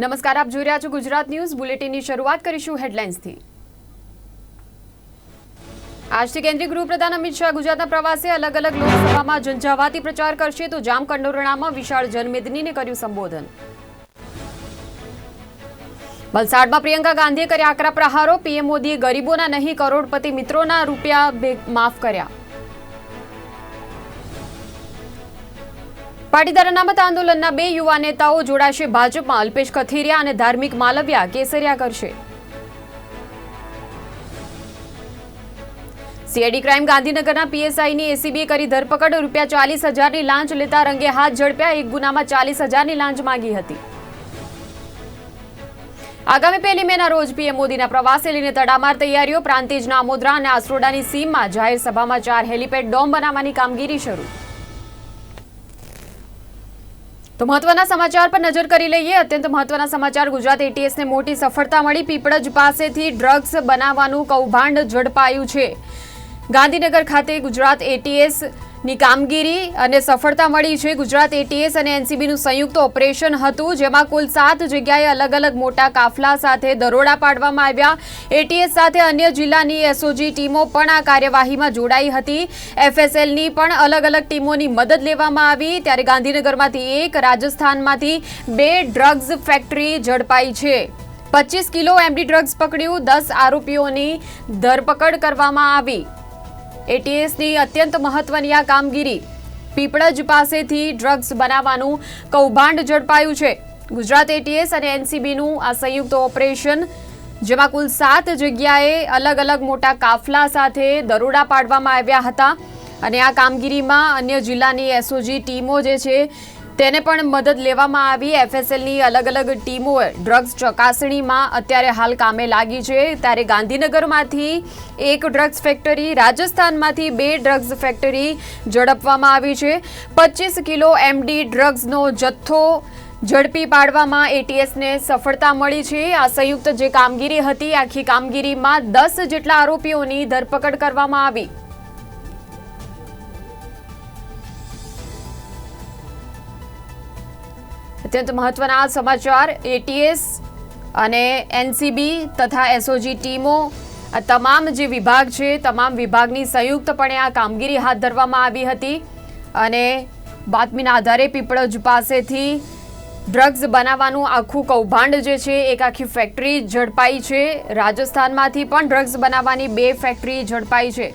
નમસ્કાર, આપ જોઈ રહ્યા છો ગુજરાત ન્યૂઝ બુલેટિનની શરૂઆત કરીશું હેડલાઇન્સથી। આજથી કેન્દ્રીય ગૃહપ્રધાન અમિત શાહ ગુજરાતના પ્રવાસે અલગ અલગ લોકસભામાં ઝંઝાવાતી પ્રચાર કરશે તો જામકંડોરણામાં વિશાળ જનમેદનીને કર્યું સંબોધન। વલસાડમાં પ્રિયંકા ગાંધીએ કર્યા આકરા પ્રહારો, પીએમ મોદીએ ગરીબોના નહીં કરોડપતિ મિત્રોના રૂપિયા માફ કર્યા। પાટીદાર અનામત આંદોલનના 2 યુવા નેતાઓ જોડાશે ભાજપમાં, અલ્પેશ કથિરિયા અને ધાર્મિક માલવિયા કેસરિયા કરશે। સીઆઈડી ક્રાઇમ ગાંધીનગરના પીએસઆઈની એસીબીએ કરી ધરપકડ, ₹40,000ની લાંચ લેતા રંગે હાથ ઝડપ્યા। એક ગુનામાં 40,000ની લાંચ માંગી હતી। આગામી 1 મેના રોજ પીએમ મોદીના પ્રવાસે લઈને તડામાર તૈયારીઓ। પ્રાંતિજના આમોદરા અને આસરોડાની સીમમાં જાહેર સભામાં 4 હેલીપેડ ડોમ બનાવવાની કામગીરી શરૂ। તો મહત્વના સમાચાર પર નજર કરી લઈએ। અત્યંત મહત્વના સમાચાર। ગુજરાત એટીએસને મોટી સફળતા મળી। પીપળજ પાસેથી ડ્રગ્સ બનાવવાનું કૌભાંડ ઝડપાયું છે। ગાંધીનગર ખાતે ગુજરાત એટીએસની કામગીરી અને સફળતા મળી છે। ગુજરાત એટીએસ અને એનસીબીનું સંયુક્ત ઓપરેશન હતું, જેમાં કુલ 7 જગ્યાએ અલગ અલગ મોટા કાફલા સાથે દરોડા પાડવામાં આવ્યા। એટીએસ સાથે અન્ય જિલ્લાની એસઓજી ટીમો પણ આ કાર્યવાહીમાં જોડાઈ હતી। એફએસએલની પણ અલગ અલગ ટીમોની મદદ લેવામાં આવી। ત્યારે ગાંધીનગરમાંથી 1, રાજસ્થાનમાંથી 2 ડ્રગ્સ ફેક્ટરી ઝડપાઈ છે। 25 કિલો એમડી ડ્રગ્સ પકડ્યું, 10 આરોપીઓની ધરપકડ કરવામાં આવી। એટીએસની અત્યંત મહત્વની આ કામગીરી। પીપળજ પાસેથી ડ્રગ્સ બનાવવાનું કૌભાંડ ઝડપાયું છે। ગુજરાત એટીએસ અને એનસીબીનું આ સંયુક્ત ઓપરેશન, જેમાં કુલ 7 જગ્યાએ અલગ અલગ મોટા કાફલા સાથે દરોડા પાડવામાં આવ્યા હતા અને આ કામગીરીમાં અન્ય જિલ્લાની એસઓજી ટીમો જે છે તેને પણ મદદ લેવામાં આવી। એફએસએલની અલગ અલગ ટીમો ડ્રગ્સ ચકાસણીમાં અત્યારે હાલ કામે લાગી છે। ત્યારે ગાંધીનગરમાંથી 1 ડ્રગ્સ ફેક્ટરી, રાજસ્થાનમાંથી 2 ડ્રગ્સ ફેક્ટરી ઝડપવામાં આવી છે। 25 કિલો એમડી ડ્રગ્સનો જથ્થો ઝડપી પાડવામાં એટીએસને સફળતા મળી છે। આ સંયુક્ત જે કામગીરી હતી, આખી કામગીરીમાં 10 જેટલા આરોપીઓની ધરપકડ કરવામાં આવી। અત્યંત મહત્વના સમાચાર। એટીએસ અને એનસીબી તથા એસઓજી ટીમો, આ તમામ જે વિભાગ છે, તમામ વિભાગની સંયુક્તપણે આ કામગીરી હાથ ધરવામાં આવી હતી અને બાતમીના આધારે પીપળજ પાસેથી ડ્રગ્સ બનાવવાનું આખું કૌભાંડ જે છે, એક આખી ફેક્ટરી ઝડપાઈ છે। રાજસ્થાનમાંથી પણ ડ્રગ્સ બનાવવાની 2 ફેક્ટરી ઝડપાઈ છે।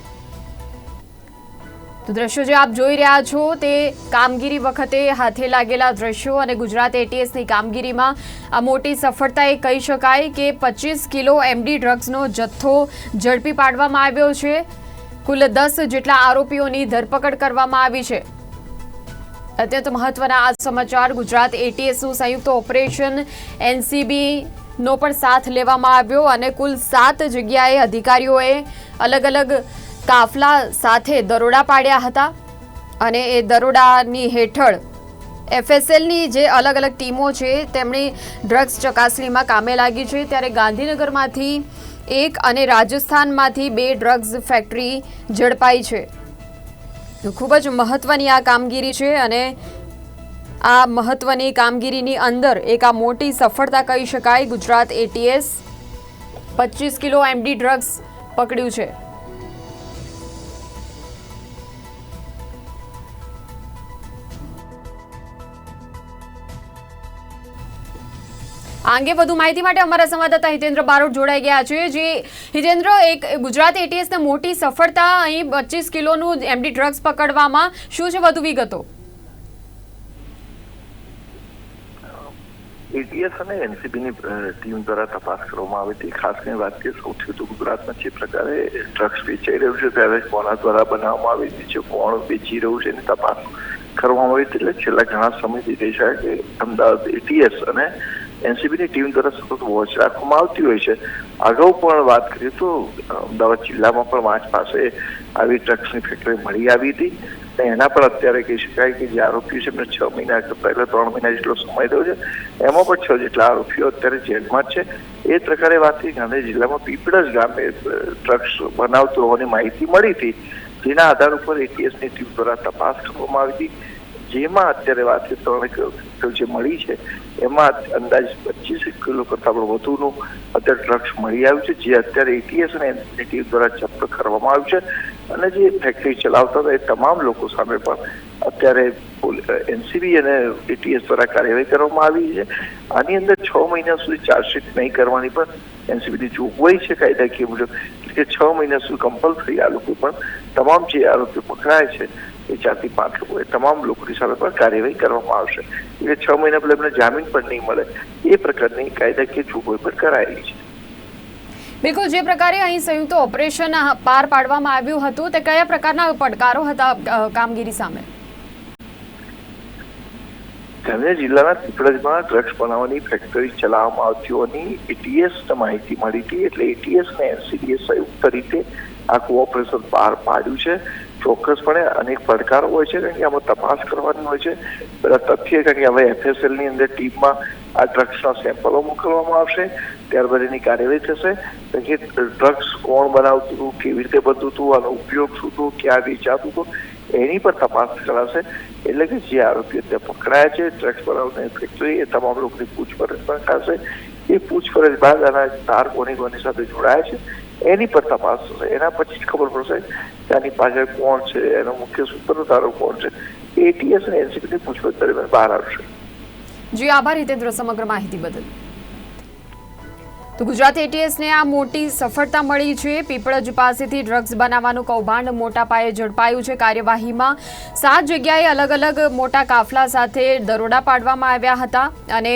તો દ્રશ્યો જે આપ જોઈ રહ્યા છો તે કામગીરી વખતે હાથે લાગેલા દ્રશ્યો અને ગુજરાત એટીએસની કામગીરીમાં આ મોટી સફળતા એ કહી શકાય કે 25 કિલો એમડી ડ્રગ્સનો જથ્થો ઝડપી પાડવામાં આવ્યો છે। કુલ 10 જેટલા આરોપીઓની ધરપકડ કરવામાં આવી છે। અત્યંત મહત્વના આ સમાચાર। ગુજરાત એટીએસનું સંયુક્ત ઓપરેશન, એનસીબીનો પણ સાથ લેવામાં આવ્યો અને કુલ 7 જગ્યાએ અધિકારીઓએ અલગ અલગ કાફલા સાથે દરોડા પાડ્યા હતા અને એ દરોડાની હેઠળ એફએસએલની જે અલગ અલગ ટીમો છે તેમની ડ્રગ્સ ચકાસણીમાં કામે લાગી છે। ત્યારે ગાંધીનગરમાંથી 1 અને રાજસ્થાનમાંથી 2 ડ્રગ્સ ફેક્ટરી ઝડપાઈ છે। ખૂબ જ મહત્વની આ કામગીરી છે અને આ મહત્વની કામગીરીની અંદર એક આ મોટી સફળતા કહી શકાય। Gujarat ATS 25 kilo MD drugs પકડ્યું છે। આ અંગે વધુ માહિતી માટે અમારા સંવાદદાતા હિતેન્દ્ર બારોટ જોડાઈ ગયા છે। જે હિતેન્દ્ર, એક ગુજરાત એટીએસને મોટી સફળતા, અહીં 25 કિલોનું એમડી ડ્રગ્સ પકડવામાં, શું છે વધુ વિગતો? એટીએસ અને એનસીબીની ટીમ દ્વારા તપાસ કરવામાં આવી હતી। ખાસ કરીને વાત કરીએ, સૌથી વધુ ગુજરાતમાં જે પ્રકારે ડ્રગ્સ વેચાઈ રહ્યું છે ત્યારે કોના દ્વારા બનાવવામાં આવી હતી છે, કોણ વેચી રહ્યું છે એની તપાસ કરવામાં આવી હતી। એટલે છેલ્લા ઘણા સમયથી કહી શકાય કે અમદાવાદ એટીએસ અને એનસીબીની ટીમ દ્વારા સતત વોચ રાખવામાં આવતી હોય છે। અગાઉ પણ વાત કરીએ તો અમદાવાદ જિલ્લામાં પણ વાંચ પાસે આવી ડ્રગ્સની ફેક્ટરી મળી આવી હતી। એના પણ અત્યારે કહી શકાય કે જે આરોપીઓ છે એમને 6 મહિના પહેલા 3 મહિના જેટલો સમય થયો છે, એમાં પણ 6 જેટલા આરોપીઓ અત્યારે જેલમાં છે। એ પ્રકારે વાત કરી, ગાંધી જિલ્લામાં પીપળજ ગામે ડ્રગ્સ બનાવતો હોવાની માહિતી મળી હતી, જેના આધાર ઉપર એટીએસની ટીમ દ્વારા તપાસ કરવામાં આવી હતી। જેમાં અત્યારે વાત 3 જે મળી છે એમાં અંદાજ 25 કિલો કરતા પણ વધુનું અત્યારે ડ્રગ્સ મળી આવ્યું છે, જે અત્યારે એટીએસ અને એનસીબી દ્વારા જપ્ત કરવામાં આવ્યું છે અને જે ફેક્ટરી ચલાવતા હતા એ તમામ લોકો સામે પણ અત્યારે એનસીબી અને એટીએસ દ્વારા કાર્યવાહી કરવામાં આવી છે. આની અંદર 6 મહિના સુધી ચાર્જશીટ નહીં કરવાની પણ એનસીબીની જોગવાઈ છે કાયદાકીય મુજબ, કે 6 મહિના સુધી કમ્પલસરી આ લોકો પણ તમામ જે આરોપીઓ પકડાય છે એ 4 થી 5 લોકો એ તમામ લોકોની સામે પણ કાર્યવાહી કરવામાં આવશે. એટલે 6 મહિના પહેલા એમને જામીન પણ નહીં મળે એ પ્રકારની કાયદાકીય જોગવાઈ પણ કરાયેલી છે. બિલકુલ, જે પ્રકારે અહીં સંયુક્ત ઓપરેશન પાર પાડવામાં આવ્યું હતું તે કયા પ્રકારના પડકારો હતા કામગીરી સામે? ગાંધીનગર જિલ્લાના પીપળજમાં ડ્રગ્સ બનાવવાની ફેક્ટરી ચલાવવામાં આવતી હોવાની એટીએસને માહિતી મળી હતી, એટલે એટીએસ અને એનસીબીએ સંયુક્ત રીતે આખું ઓપરેશન પાર પાડ્યું છે. ચોક્કસપણે અનેક પડકારો હોય છે, કારણ કે આમાં તપાસ કરવાની હોય છે. બધા તથ્ય, કારણ કે હવે એફએસએલની અંદર ટીમમાં આ ડ્રગ્સના સેમ્પલો મોકલવામાં આવશે, ત્યારબાદ એની કાર્યવાહી થશે. કારણ કે ડ્રગ્સ કોણ બનાવતું હતું, કેવી રીતે બનતું હતું, આનો ઉપયોગ શું હતો, ક્યાં વેચાતું હતું, એની પર તપાસ કરાશે. એટલે કે જે આરોપીઓ ત્યાં પકડાયા છે ડ્રગ્સ બનાવવાની ફેક્ટરી, એ તમામ લોકોની પૂછપરછ પણ થશે. એ પૂછપરછ બાદ આના તાર કોની સાથે જોડાયા છે એની પર તપાસ થશે. એના પછી જ ખબર પડશે કે આની પાછળ કોણ છે, એનો મુખ્ય સૂત્રધારો કોણ છે. એટીએસ અને એનસીબીની પૂછપરછ દરમિયાન બહાર આવશે. જી આભાર હિતેન્દ્ર સમગ્ર માહિતી બદલ. તો ગુજરાત એટીએસને આ મોટી સફળતા મળી છે. પીપળજ પાસેથી ડ્રગ્સ બનાવવાનું કૌભાંડ મોટા પાયે ઝડપાયું છે. કાર્યવાહીમાં 7 જગ્યાએ અલગ અલગ મોટા કાફલા સાથે દરોડા પાડવામાં આવ્યા હતા અને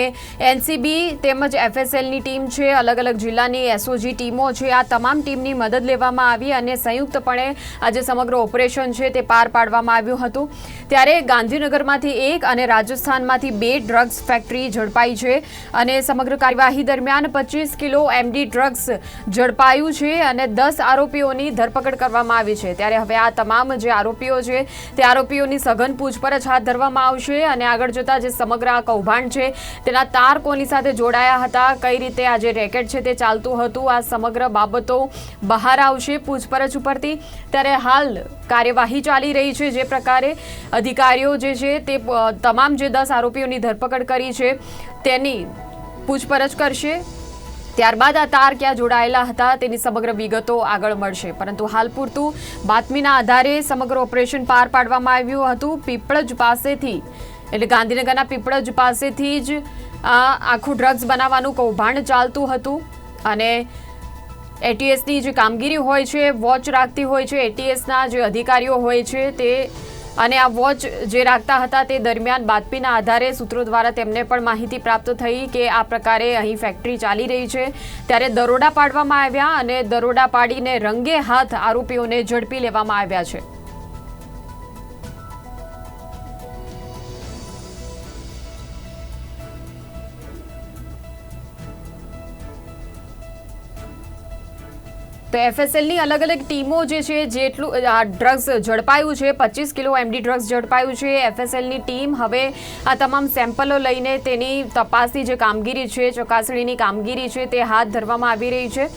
એનસીબી તેમજ એફએસએલની ટીમ છે, અલગ અલગ જિલ્લાની એસઓજી ટીમો છે, આ તમામ ટીમની મદદ લેવામાં આવી અને સંયુક્તપણે આ જે સમગ્ર ઓપરેશન છે તે પાર પાડવામાં આવ્યું હતું. ત્યારે ગાંધીનગરમાંથી 1 અને રાજસ્થાનમાંથી 2 ડ્રગ્સ ફેક્ટરી ઝડપાઈ છે અને સમગ્ર કાર્યવાહી દરમિયાન 25 કિલો એમડી ડ્રગ્સ ઝડપાયું છે અને 10 આરોપીઓની ધરપકડ કરવામાં આવી છે. ત્યારે હવે આ તમામ જે આરોપીઓ છે તે આરોપીઓની સઘન પૂછપરછ હાથ ધરવામાં આવશે અને આગળ જતા જે સમગ્ર આ કૌભાંડ છે તેના તાર કોની સાથે જોડાયા હતા, કઈ રીતે આ જે રેકેટ છે તે ચાલતું હતું, આ સમગ્ર બાબતો બહાર આવશે પૂછપરછ ઉપરથી. ત્યારે હાલ કાર્યવાહી ચાલી રહી છે. જે પ્રકારે અધિકારીઓ જે છે તે તમામ જે 10 આરોપીઓની ધરપકડ કરી છે તેની પૂછપરછ કરશે. ત્યારબાદ આ તાર ક્યાં જોડાયેલા હતા તેની સમગ્ર વિગતો આગળ મળશે. પરંતુ હાલ પૂરતું બાતમીના આધારે સમગ્ર ઓપરેશન પાર પાડવામાં આવ્યું હતું. પીપળજ પાસેથી, એટલે ગાંધીનગરના પીપળજ પાસેથી જ આ આખું ડ્રગ્સ બનાવવાનું કૌભાંડ ચાલતું હતું અને એટીએસની જે કામગીરી હોય છે, વોચ રાખતી હોય છે એટીએસના જે અધિકારીઓ હોય છે તે, અને આ વોચ જે રાખતા હતા તે દરમિયાન બાતમીના આધારે સૂત્રો દ્વારા તેમને પણ માહિતી પ્રાપ્ત થઈ કે આ પ્રકારે અહીં ફેક્ટરી ચાલી રહી છે. ત્યારે દરોડા પાડવામાં આવ્યા અને દરોડા પાડીને રંગે હાથ આરોપીઓને ઝડપી લેવામાં આવ્યા છે. તો એફએસએલની અલગ અલગ ટીમો જે છે, જેટલું આ ડ્રગ્સ ઝડપાયું છે, 25 કિલો એમડી ડ્રગ્સ ઝડપાયું છે, એફએસએલની ટીમ હવે આ તમામ સેમ્પલો લઈને તેની તપાસની જે કામગીરી છે, ચકાસણીની કામગીરી છે તે હાથ ધરવામાં આવી રહી છે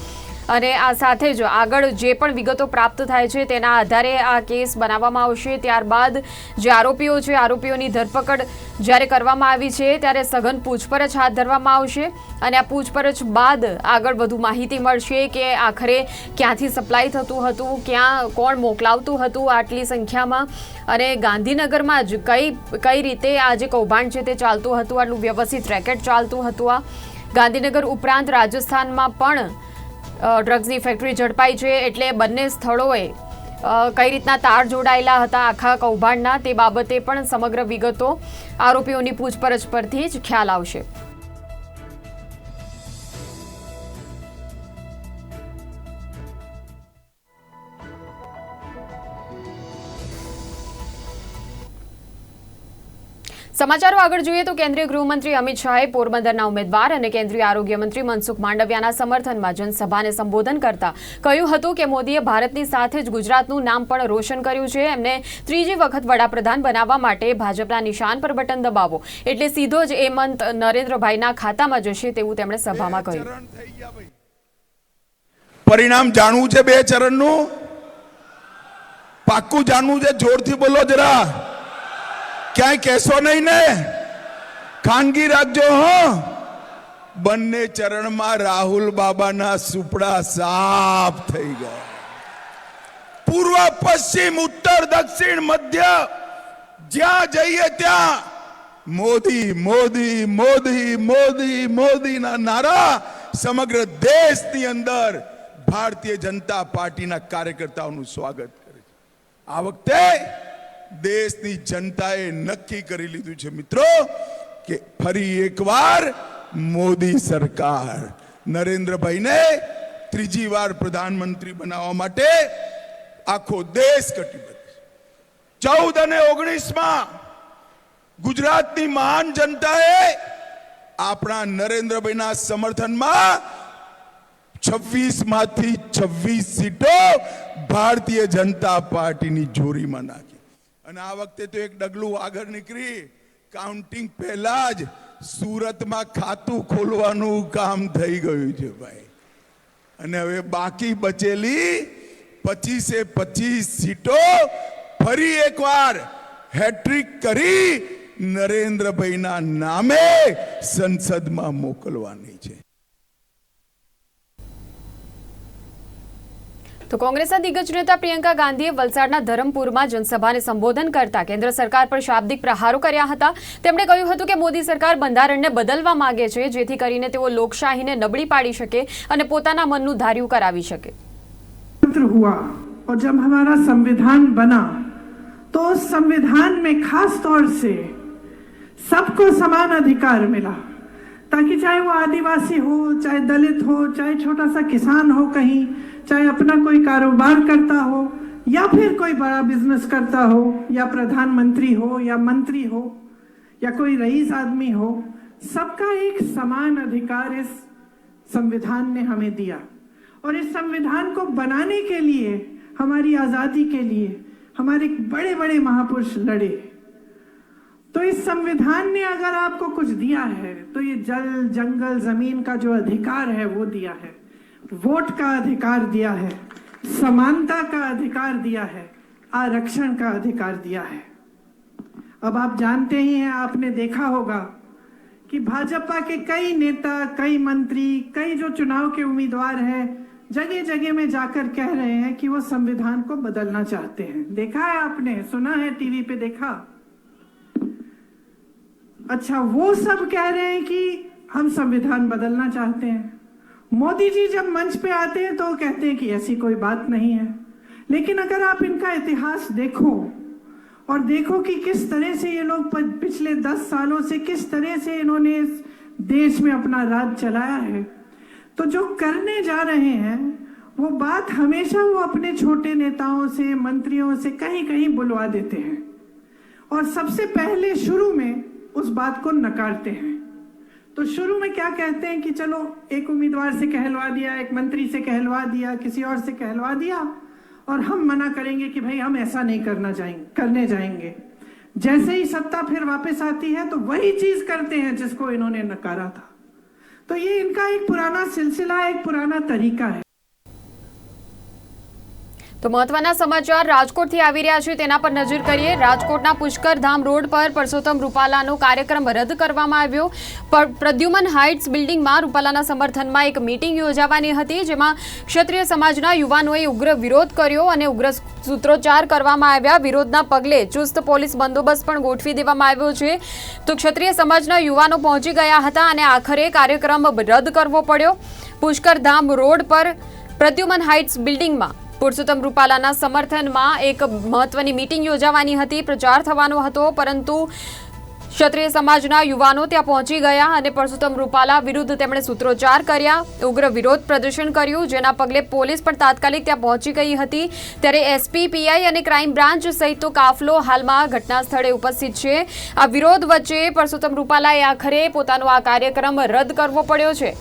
અને આ સાથે જ આગળ જે પણ વિગતો પ્રાપ્ત થાય છે તેના આધારે આ કેસ બનાવવામાં આવશે. ત્યારબાદ જે આરોપીઓ છે, આરોપીઓની ધરપકડ જ્યારે કરવામાં આવી છે ત્યારે સઘન પૂછપરછ હાથ ધરવામાં આવશે અને આ પૂછપરછ બાદ આગળ વધુ માહિતી મળશે કે આખરે ક્યાંથી સપ્લાય થતું હતું, ક્યાં કોણ મોકલાવતું હતું આટલી સંખ્યામાં અને ગાંધીનગરમાં જ કઈ રીતે આ જે કૌભાંડ છે તે ચાલતું હતું, આટલું વ્યવસ્થિત રેકેટ ચાલતું હતું. આ ગાંધીનગર ઉપરાંત રાજસ્થાનમાં પણ ડ્રગ્સની ફેક્ટરી ઝડપાઈ છે. એટલે બંને સ્થળોએ કઈ રીતના તાર જોડાયેલા હતા આખા કૌભાંડના તે બાબતે પણ સમગ્ર વિગતો આરોપીઓની પૂછપરછ પરથી જ ખ્યાલ આવશે. સમાચારો આગળ જોઈએ તો કેન્દ્રીય ગૃહમંત્રી અમિત શાહે પોરબંદરના ઉમેદવાર અને કેન્દ્રીય આરોગ્ય મંત્રી મનસુખ માંડવિયાના સમર્થનમાં જનસભાને સંબોધન કરતા કહ્યું હતું કે મોદીએ ભારતની સાથે જ ગુજરાતનું નામ પણ રોશન કર્યું છે. એમને 3જી વખત વડાપ્રધાન બનાવવા માટે ભાજપના નિશાન પર બટન દબાવો એટલે સીધો જ એ મત નરેન્દ્રભાઈના ખાતામાં જશે તેવું તેમણે સભામાં કહ્યું. પરિણામ જાણવું છે 2 ચરણનું, પાક્કું જાણવું છે, જોરથી બોલો જરા. ક્યાંય કહેશો નહીં ને? ખાનગી રાખજો હો. બંને ચરણમાં રાહુલ બાબાના સુપડા સાફ થઈ ગયા. પૂર્વ પશ્ચિમ ઉત્તર દક્ષિણ મધ્ય જ્યાં જઈએ ત્યાં મોદી મોદી મોદી મોદી મોદીના નારા સમગ્ર દેશની અંદર ભારતીય જનતા પાર્ટીના કાર્યકર્તાઓનું સ્વાગત કરે છે. આ વખતે દેશની જનતાએ નક્કી કરી લીધું છે મિત્રો કે ફરી એકવાર મોદી સરકાર નરેન્દ્રભાઈને ત્રીજી વાર પ્રધાનમંત્રી બનાવવા માટે આખો દેશ કટિબદ્ધ છે. 14 અને 19માં ગુજરાતની મહાન જનતાએ આપણા નરેન્દ્રભાઈના સમર્થનમાં 26 માંથી 26 સીટો ભારતીય જનતા પાર્ટીની જોરીમાં નાખી. અને આ વખતે તો એક ડગલું આગળ નીકળી. કાઉન્ટિંગ પહેલા જ સુરતમાં ખાતું ખોલવાનું કામ થઈ ગયું છે ભાઈ. અને હવે બાકી બચેલી 25 સીટો ફરી એકવાર હેટ્રિક કરી નરેન્દ્રભાઈના નામે સંસદમાં મોકલવાની છે. તો કોંગ્રેસના દિગ્ગજ નેતા પ્રિયંકા ગાંધીએ વલસાડના ધરમપુરમાં જનસભાને સંબોધન કરતા કેન્દ્ર સરકાર પર શાબ્દિક પ્રહારો કર્યા હતા. તેમણે કહ્યું હતું કે મોદી સરકાર બંધારણને બદલવા માંગે છે, જેથી કરીને તેઓ લોકશાહીને નબળી પાડી શકે અને પોતાના મનનું ધાર્યું કરાવી શકે. हुआ और जब हमारा संविधान बना तो उस संविधान में खास तौर से सबको समान अधिकार मिला, ताकि चाहे वो आदिवासी हो, चाहे दलित हो, चाहे छोटा सा किसान हो, कहीं चाहे अपना कोई कारोबार करता हो या फिर कोई बड़ा बिजनेस करता हो, या प्रधानमंत्री हो या मंत्री हो या कोई रईस आदमी हो, सबका एक समान अधिकार इस संविधान ने हमें दिया. और इस संविधान को बनाने के लिए, हमारी आजादी के लिए हमारे बड़े बड़े महापुरुष लड़े. तो इस संविधान ने अगर आपको कुछ दिया है तो ये जल जंगल जमीन का जो अधिकार है वो दिया है, वोट का अधिकार दिया है, समानता का अधिकार दिया है, आरक्षण का अधिकार दिया है. अब आप जानते ही हैं, आपने देखा होगा कि भाजपा के कई नेता, कई मंत्री, कई जो चुनाव के उम्मीदवार हैं, जगह जगह में जाकर कह रहे हैं कि वो संविधान को बदलना चाहते हैं. देखा है आपने, सुना है, टीवी पे देखा. अच्छा, वो सब कह रहे हैं कि हम संविधान बदलना चाहते हैं. मोदी जी जब मंच पे आते हैं तो कहते हैं कि ऐसी कोई बात नहीं है. लेकिन अगर आप इनका इतिहास देखो और देखो कि किस तरह से ये लोग पिछले 10 सालों से किस तरह से इन्होंने इस देश में अपना राज चलाया है, तो जो करने जा रहे हैं वो बात हमेशा वो अपने छोटे नेताओं से, मंत्रियों से कहीं कहीं बुलवा देते हैं और सबसे पहले शुरू में उस बात को नकारते हैं. तो शुरू में क्या कहते हैं कि चलो एक उम्मीदवार से कहलवा दिया, एक मंत्री से कहलवा दिया, किसी और से कहलवा दिया और हम मना करेंगे कि भाई हम ऐसा नहीं करने जाएंगे. जैसे ही सत्ता फिर वापस आती है तो वही चीज करते हैं जिसको इन्होंने नकारा था. तो ये इनका एक पुराना सिलसिला, एक पुराना तरीका है. તો મહત્વના સમાચાર રાજકોટથી આવી રહ્યા છે, તેના પર નજર કરીએ. રાજકોટના પુષ્કરધામ રોડ પર પરસોત્તમ રૂપાલાનો કાર્યક્રમ રદ કરવામાં આવ્યો. પ્રદ્યુમન હાઇટ્સ બિલ્ડિંગમાં રૂપાલાના સમર્થનમાં એક મીટિંગ યોજાવાની હતી, જેમાં ક્ષત્રિય સમાજના યુવાનોએ ઉગ્ર વિરોધ કર્યો અને ઉગ્ર સૂત્રોચ્ચાર કરવામાં આવ્યા. વિરોધના પગલે ચુસ્ત પોલીસ બંદોબસ્ત પણ ગોઠવી દેવામાં આવ્યો છે. તો ક્ષત્રિય સમાજના યુવાનો પહોંચી ગયા હતા અને આખરે કાર્યક્રમ રદ કરવો પડ્યો. પુષ્કરધામ રોડ પર પ્રદ્યુમન હાઇટ્સ બિલ્ડિંગમાં પુરુષોત્તમ રૂપાલાના સમર્થનમાં એક મહત્વની મીટિંગ યોજાવાની હતી, પ્રચાર થવાનો હતો, પરંતુ ક્ષત્રિય સમાજના યુવાનો ત્યાં પહોંચી ગયા અને પુરુષોત્તમ રૂપાલા વિરુદ્ધ તેમણે સૂત્રોચ્ચાર કર્યા, ઉગ્ર વિરોધ પ્રદર્શન કર્યું, જેના પગલે પોલીસ પણ તાત્કાલિક ત્યાં પહોંચી ગઈ હતી. ત્યારે એસપી, પીઆઈ અને ક્રાઇમ બ્રાન્ચ સહિતનો કાફલો હાલમાં ઘટના સ્થળે ઉપસ્થિત છે. આ વિરોધ વચ્ચે પુરુષોત્તમ રૂપાલાએ આખરે પોતાનો આ કાર્યક્રમ રદ કરવો પડ્યો છે.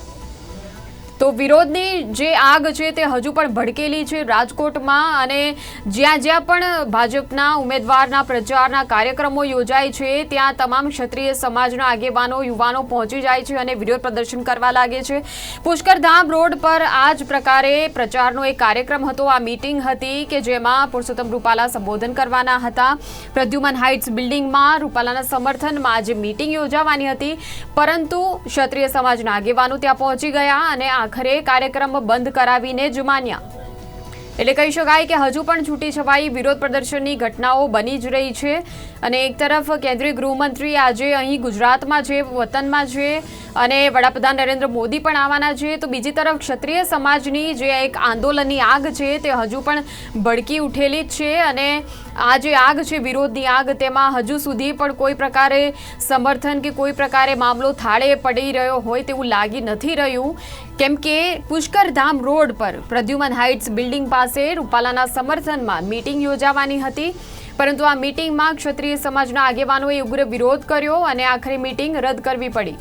તો વિરોધની જે આગ છે તે હજુ પણ ભડકેલી છે રાજકોટમાં, અને જ્યાં જ્યાં પણ ભાજપના ઉમેદવારના પ્રચારના કાર્યક્રમો યોજાય છે ત્યાં તમામ ક્ષત્રિય સમાજના આગેવાનો યુવાનો પહોંચી જાય છે અને વિરોધ પ્રદર્શન કરવા લાગે છે. પુષ્કરધામ રોડ પર આ જ પ્રકારે પ્રચારનો એક કાર્યક્રમ હતો. આ મીટિંગ હતી કે જેમાં પુરુષોત્તમ રૂપાલા સંબોધન કરવાના હતા. પ્રદ્યુમન હાઇટ્સ બિલ્ડિંગમાં રૂપાલાના સમર્થનમાં આજે મીટિંગ યોજાવાની હતી, પરંતુ ક્ષત્રિય સમાજના આગેવાનો ત્યાં પહોંચી ગયા અને આખરે કાર્યક્રમ બંધ કરાવીને જ માન્યા. એટલે કહી શકાય કે હજુ પણ છૂટી છવાઈ વિરોધ પ્રદર્શનની ઘટનાઓ બની જ રહી છે. અને એક તરફ કેન્દ્રીય ગૃહમંત્રી આજે અહીં ગુજરાતમાં છે, વતનમાં છે, અને વડાપ્રધાન નરેન્દ્ર મોદી પણ આવવાના છે. તો બીજી તરફ ક્ષત્રિય સમાજની જે એક આંદોલનની આગ છે તે હજુ પણ ભડકી ઉઠેલી જ છે, અને આ જે આગ છે વિરોધની આગ, તેમાં હજુ સુધી પણ કોઈ પ્રકારે સમર્થન કે કોઈ પ્રકારે મામલો થાળે પડી રહ્યો હોય તેવું લાગી નથી રહ્યું. કેમ કે પુષ્કરધામ રોડ પર પ્રદ્યુમન હાઇટ્સ બિલ્ડિંગ પાસે રૂપાલાના સમર્થનમાં મીટિંગ યોજાવાની હતી, પરંતુ આ મીટિંગમાં ક્ષત્રિય સમાજના આગેવાનોએ ઉગ્ર વિરોધ કર્યો અને આખરે મીટિંગ રદ કરવી પડી.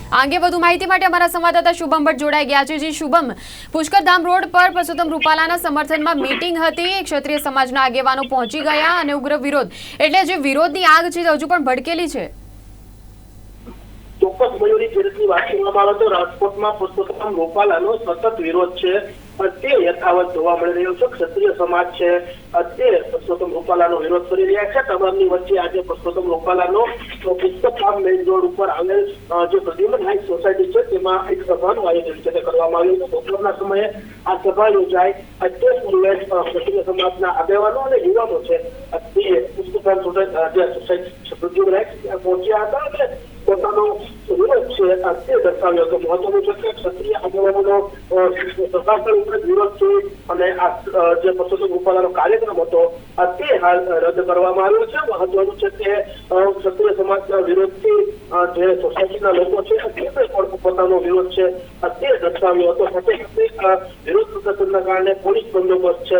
આ અંગે વધુ માહિતી માટે અમારા સંવાદદાતા શુભમ ભટ્ટ જોડાઈ ગયા છે. જી શુભમ, પુષ્કરધામ રોડ પર પુરુષોત્તમ રૂપાલાના સમર્થનમાં મીટિંગ હતી, ક્ષત્રિય સમાજના આગેવાનો પહોંચી ગયા અને ઉગ્ર વિરોધ, એટલે જે વિરોધની આગ છે હજુ પણ ભડકેલી છે. ચોક્કસ મયુરી, જે રીતની વાત કરવામાં આવે તો રાજકોટમાં પુરુષોત્તમ રૂપાલાનો સતત વિરોધ છે તે યથાવત જોવા મળી રહ્યો છે. ક્ષત્રિય સમાજ છે તે પુરુષોત્તમ રૂપાલાનો વિરોધ કરી રહ્યા છે. તમામની વચ્ચે આજે પુરુષોત્તમ રૂપાલાનો પુષ્કરધામ મેઇન રોડ ઉપર આવેલ જે પ્રદ્યુમન હાઇટ્સ સોસાયટી છે તેમાં એક સભાનું આયોજન છે તે કરવામાં આવ્યું હતું. બપોરના સમયે આ સભા યોજાય તે પૂર્વે ક્ષત્રિય સમાજના આગેવાનો અને યુવાનો છે તે પુષ્કરધામ સોસાયટી પ્રદ્યુમન હાઇટ્સ પહોંચ્યા હતા અને પોતાનો વિરોધ છે તે દર્શાવ્યો હતો. મહત્વનું છે કે ક્ષત્રિય આગેવાનોનો પ્રશાસન ઉપર વિરોધ છે અને આ જે પુરુષોત્તમ રૂપાલાનો કાર્યક્રમ હતો તે હાલ રદ કરવામાં આવ્યો છે. મહત્વનું છે કે ક્ષત્રિય સમાજના વિરોધથી જે સોસાયટીના લોકો છે તે પણ પોતાનો વિરોધ છે તે દર્શાવ્યો હતો. સાથે વિરોધ પ્રદર્શનના કારણે પોલીસ બંદોબસ્ત છે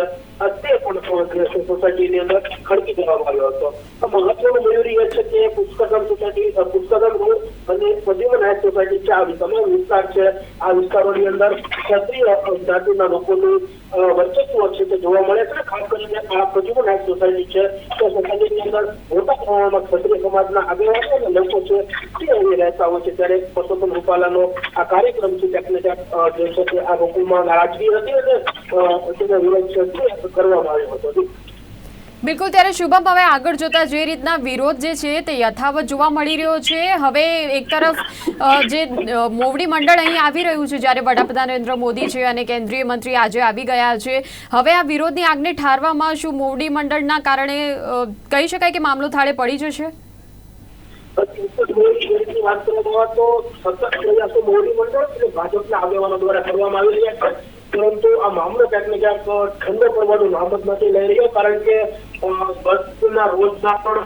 તે પણ સોસાયટીની અંદર ખડકી દેવામાં આવ્યો હતો. મહત્વનું મયુરી એ છે કે પુષ્કરધામ સોસાયટી, પુષ્કરધામ રોડ અને પ્રદ્યુમન હાઇટ્સ સોસાયટી છે, આ તમામ વિસ્તાર છે, આ વિસ્તારોની અંદર ક્ષત્રિય જાતિના લોકોનું વર્ચસ્વ છે તે જોવા મળે છે. ખાસ કરીને આ પ્રદ્યુમન હાઇટ્સ સોસાયટી છે તે સોસાયટીની અંદર મોટા પ્રમાણમાં ક્ષત્રિય સમાજના આગેવાનો અને લોકો છે તે અહીં રહેતા હોય છે. ત્યારે પુરુષોત્તમ રૂપાલાનો આ કાર્યક્રમ છે ક્યાંક ને ક્યાંક જે છે તે આ લોકોમાં નારાજગી હતી અને તેનો વિરોધ છે તે કરવામાં આવ્યો હતો. બિલકુલ. ત્યારે શુભમ, હવે આગળ જોતા જે રીતના વિરોધ જે છે તે યથાવત જોવા મળી રહ્યો છે, હવે એક તરફ જે મોવડી મંડળ અહીં આવી રહ્યું છે, જ્યારે વડાપ્રધાન નરેન્દ્ર મોદી છે અને કેન્દ્રીય મંત્રી આજે આવી ગયા છે, હવે આ વિરોધની આગને ઠારવામાં શું મોવડી મંડળના કારણે કહી શકાય કે મામલો થાળે પડી જશે? વાત કરવામાં તો સતત પ્રયાસો મોવડી મંડળ અને ભાજપના આગેવાનો દ્વારા કરવામાં આવી રહ્યા છે, પરંતુ આ મામલો ક્યાંક ને ક્યાંક ઠંડો પડવાનું નામ જ નથી લઈ રહ્યો. કારણ કે બસના રોજના પણ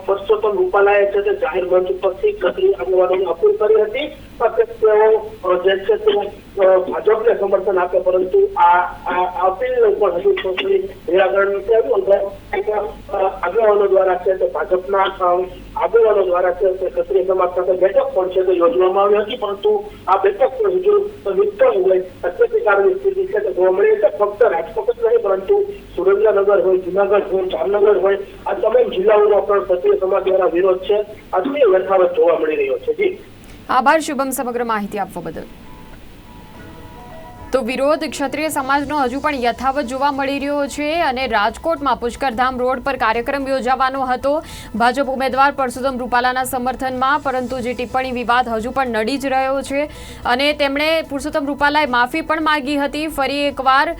પુરુષોત્તમ રૂપાલાએ છે તે જાહેર મંચ ઉપરથી ક્ષત્રિય આગેવાનોને અપીલ કરી હતી કે તેઓ જે છે તે ભાજપને સમર્થન આપે, પરંતુ આ અપીલનું પણ હજુ સુધી નિરાકરણ નથી આવ્યું. આગેવાનો દ્વારા છે તે ભાજપના આગેવાનો દ્વારા છે તે ક્ષત્રિય સમાજ સાથે બેઠક પણ છે તે યોજવામાં આવી હતી, પરંતુ આ બેઠક હજુ નિષ્ફળ હોય તે પ્રકારની સ્થિતિ છે તે જોવા મળી છે. ફક્ત રાજકોટ જ નહીં, પરંતુ સુરેન્દ્રનગર હોય, જુનાગઢ હોય, જામનગર હોય, આ તમામ જિલ્લાઓમાં પણ ક્ષત્રિય સમાજ દ્વારા વિરોધ છે આ તે યથાવત જોવા મળી રહ્યો છે. જી આભાર શુભમ સમગ્ર માહિતી આપવા બદલ. તો વિરોધ ક્ષત્રિય સમાજનો હજુ પણ યથાવત જોવા મળી રહ્યો છે અને રાજકોટમાં પુષ્કરધામ રોડ પર કાર્યક્રમ યોજાવાનો હતો ભાજપ ઉમેદવાર પુરુષોત્તમ રૂપાલાના સમર્થનમાં, પરંતુ જે ટિપ્પણી વિવાદ હજુ પણ નડી જ રહ્યો છે અને તેમણે પુરુષોત્તમ રૂપાલાએ માફી પણ માંગી હતી ફરી એકવાર.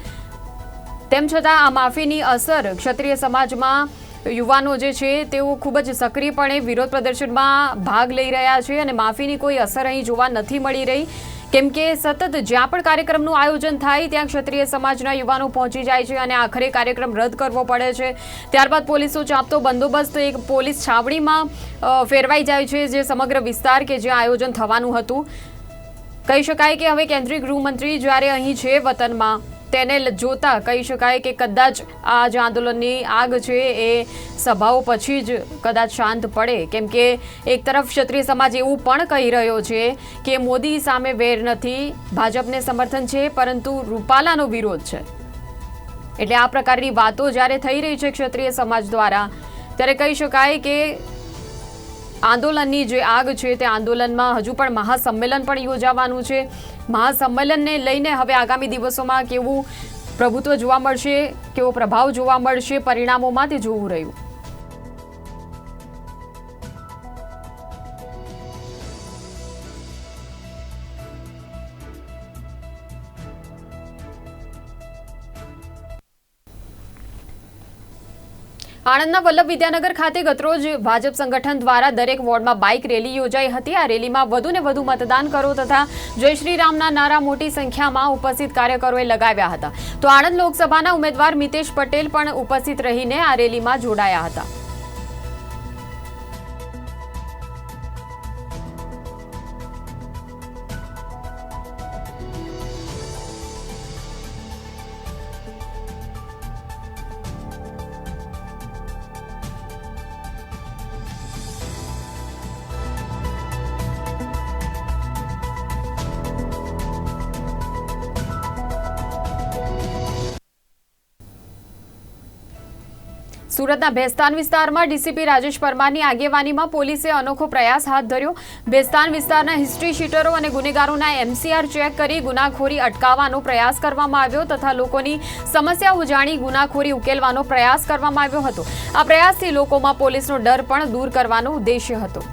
તેમ છતાં આ માફીની અસર ક્ષત્રિય સમાજમાં યુવાનો જે છે તેઓ ખૂબ જ સક્રિયપણે વિરોધ પ્રદર્શનમાં ભાગ લઈ રહ્યા છે અને માફીની કોઈ અસર અહીં જોવા નથી મળી રહી. કેમ કે સતત જ્યાં પણ કાર્યક્રમનું આયોજન થાય ત્યાં ક્ષત્રિય સમાજના યુવાનો પહોંચી જાય છે અને આખરે કાર્યક્રમ રદ કરવો પડે છે. ત્યારબાદ પોલીસો ચાંપતો બંદોબસ્ત એક પોલીસ છાવણીમાં ફેરવાઈ જાય છે, જે સમગ્ર વિસ્તાર કે જ્યાં આયોજન થવાનું હતું. કહી શકાય કે હવે કેન્દ્રીય ગૃહમંત્રી જ્યારે અહીં છે વતનમાં, તેને જોતા કહી શકાય કે કદાચ આ જે આંદોલનની આગ છે એ સભાઓ પછી જ કદાચ શાંત પડે, કેમ કે એક તરફ ક્ષત્રિય સમાજ એવું પણ કહી રહ્યો છે કે મોદી સામે વેર નથી, ભાજપને સમર્થન છે, પરંતુ રૂપાલાનો વિરોધ છે। એટલે આ પ્રકારની વાતો જ્યારે થઈ રહી છે ક્ષત્રિય સમાજ દ્વારા, ત્યારે કહી શકાય કે આંદોલનની જે આગ છે તે આંદોલનમાં હજુ પણ મહાસંમેલન પણ યોજાવાનું છે। મહાસંમેલનને લઈને હવે આગામી દિવસોમાં કેવું પ્રભુત્વ જોવા મળશે, કેવો પ્રભાવ જોવા મળશે પરિણામોમાં, તે જોવું રહ્યું। આણંદના વલ્લભ વિદ્યાનગર ખાતે ગતરોજ ભાજપ સંગઠન દ્વારા દરેક વોર્ડમાં બાઇક રેલી યોજાઈ હતી। આ રેલીમાં વધુને વધુ મતદાન કરો તથા જય શ્રી રામના નારા મોટી સંખ્યામાં ઉપસ્થિત કાર્યકરોએ લગાવ્યા હતા। તો આણંદ લોકસભાના ઉમેદવાર મિતેશ પટેલ પણ ઉપસ્થિત રહીને આ રેલીમાં જોડાયા હતા। સુરતના ભેસ્તાન વિસ્તારમાં ડીસીપી રાજેશ પરમારની આગેવાનીમાં પોલીસે અનોખો પ્રયાસ હાથ ધર્યો। ભેસ્તાન વિસ્તારના હિસ્ટ્રી શીટરો અને ગુનેગારોના એમસીઆર ચેક કરી ગુનાખોરી અટકાવવાનો પ્રયાસ કરવામાં આવ્યો તથા લોકોની સમસ્યાઓ જાણી ગુનાખોરી ઉકેલવાનો પ્રયાસ કરવામાં આવ્યો હતો। આ પ્રયાસથી લોકોમાં પોલીસનો ડર પણ દૂર કરવાનો ઉદ્દેશ્ય હતો।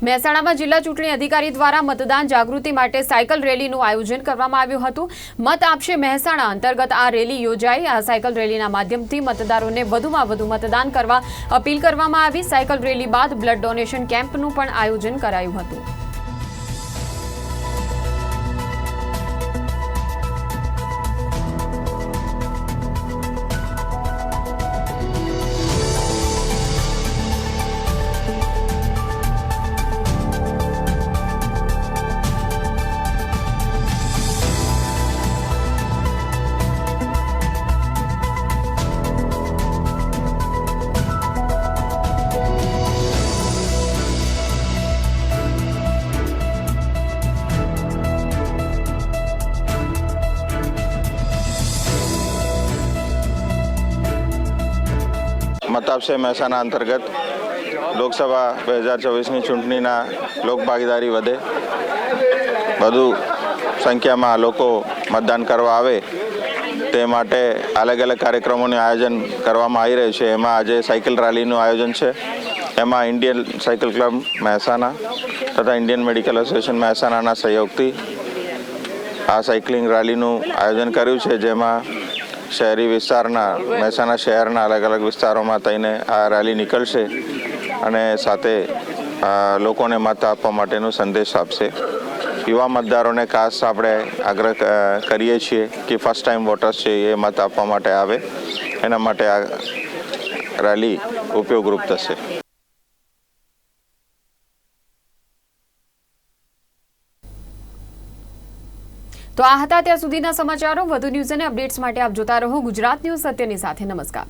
મહેસાણામાં જિલ્લા ચૂંટણી અધિકારી દ્વારા મતદાન જાગૃતિ માટે સાયકલ રેલીનું આયોજન કરવામાં આવ્યું હતું। મત આપશે મહેસાણા અંતર્ગત આ રેલી યોજાઈ। આ સાયકલ રેલીના માધ્યમથી મતદારોને વધુમાં વધુ મતદાન કરવા અપીલ કરવામાં આવી। સાયકલ રેલી બાદ બ્લડ ડોનેશન કેમ્પનું પણ આયોજન કરાયું હતું। મત આપશે મહેસાણા અંતર્ગત લોકસભા 2024ની ચૂંટણીના લોકભાગીદારી વધે, વધુ સંખ્યામાં લોકો મતદાન કરવા આવે તે માટે અલગ અલગ કાર્યક્રમોનું આયોજન કરવામાં આવી રહ્યું છે। એમાં આજે સાયકલ રેલીનું આયોજન છે। એમાં ઇન્ડિયન સાયકલ ક્લબ મહેસાણા તથા ઇન્ડિયન મેડિકલ એસોસિએશન મહેસાણાના સહયોગથી આ સાયકલિંગ રેલીનું આયોજન કર્યું છે, જેમાં શહેરી વિસ્તારના મહેસાણા શહેરના અલગ અલગ વિસ્તારોમાં થઈને આ રેલી નીકળશે અને સાથે લોકોને મત આપવા માટેનો સંદેશ આપશે। યુવા મતદારોને ખાસ આપણે આગ્રહ કરીએ છીએ કે ફર્સ્ટ ટાઈમ વોટર્સ છે એ મત આપવા માટે આવે, એના માટે આ રેલી ઉપયોગરૂપ થશે। તો આ હતા ત્યાં સુધીના સમાચારો। વધુ ન્યૂઝ અને અપડેટ્સ માટે આપ જોતા રહો ગુજરાત ન્યૂઝ સત્યની સાથે। નમસ્કાર।